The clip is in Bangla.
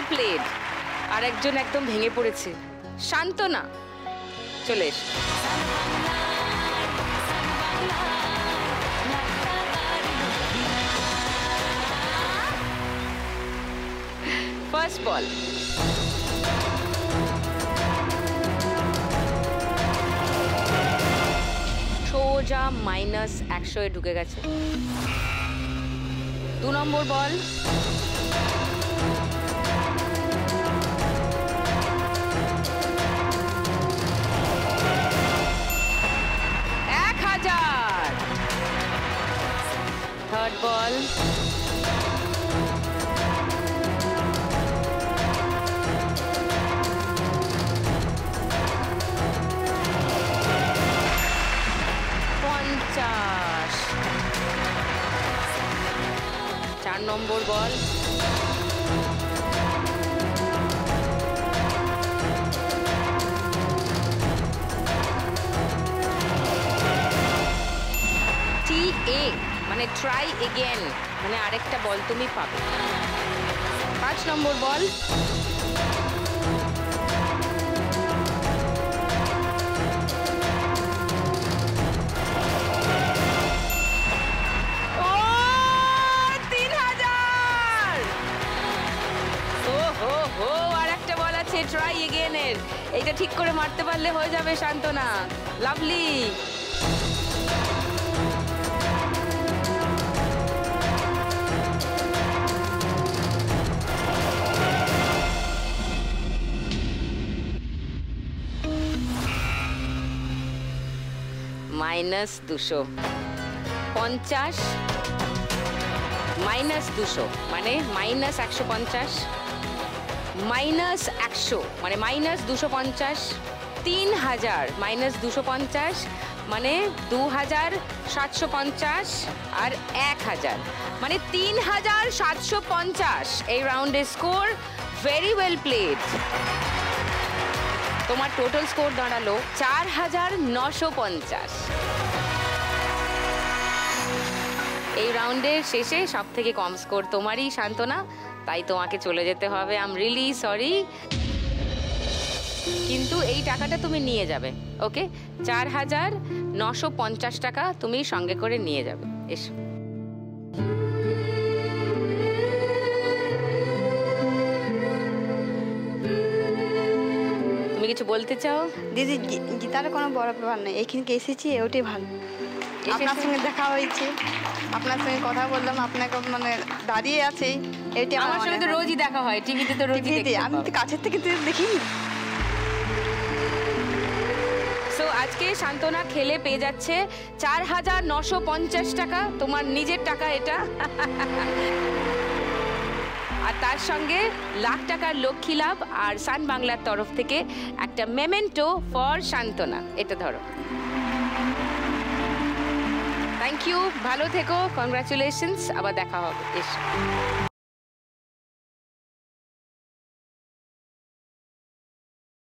প্লেড। আর একজন একদম ভেঙে পড়েছে, শান্তনা। চলে এস। ফার্স্ট বল। সোজা -100 এ ঢুকে গেছে। 2 নম্বর বল। থার্ড বল। চার নম্বর বল। TA মানে ট্রাই এগেন, মানে আরেকটা বল তুমি পাবে। 5 নম্বর বল। ট্রাই এগেন এর এইটা ঠিক করে মারতে পারলে হয়ে যাবে শান্তনা। লাভলি। -250 -200 মানে -150 -100 মানে -250 3000 -250 মানে 2750 আর 1000 মানে 3750 এই রাউন্ডের স্কোর। Very well played. তোমার টোটাল স্কোর দাঁড়ালো 4950। এই রাউন্ডের শেষে সব থেকে কম স্কোর তোমারই শান্তনা, তাই তোমাকে চলে যেতে হবে। আই এম রিয়েলি সরি, কিন্তু এই টাকাটা তুমি নিয়ে যাবে। ওকে, 4950 টাকা তুমি সঙ্গে করে নিয়ে যাবে। এসো। তুমি কিছু বলতে চাও? দিদি, গীতার কোনো বড় ব্যাপার নেই, এখানকে এসেছি ওটাই ভালো। আপনার সঙ্গে দেখা হয়েছে, আপনার সঙ্গে কথা বললাম, আপনাকে মানে দাঁড়িয়ে আছে, এটা আমার সঙ্গে তো রোজই দেখা হয়, টিভিতে তো রোজই দেখি। আমি তো কাছের থেকে দেখিনি। সো আজকে শান্তনা খেলে পেয়ে যাচ্ছে 4950 টাকা, তোমার নিজের টাকা এটা। আর তার সঙ্গে লাখ টাকার লক্ষ্মী লাভ আর সান বাংলার তরফ থেকে একটা মেমেন্টো ফর শান্তনা। এটা ধরো। থ্যাংক ইউ, ভালো থেকো, কংগ্রাচুলেশনস, আবার দেখা হবে। এসো।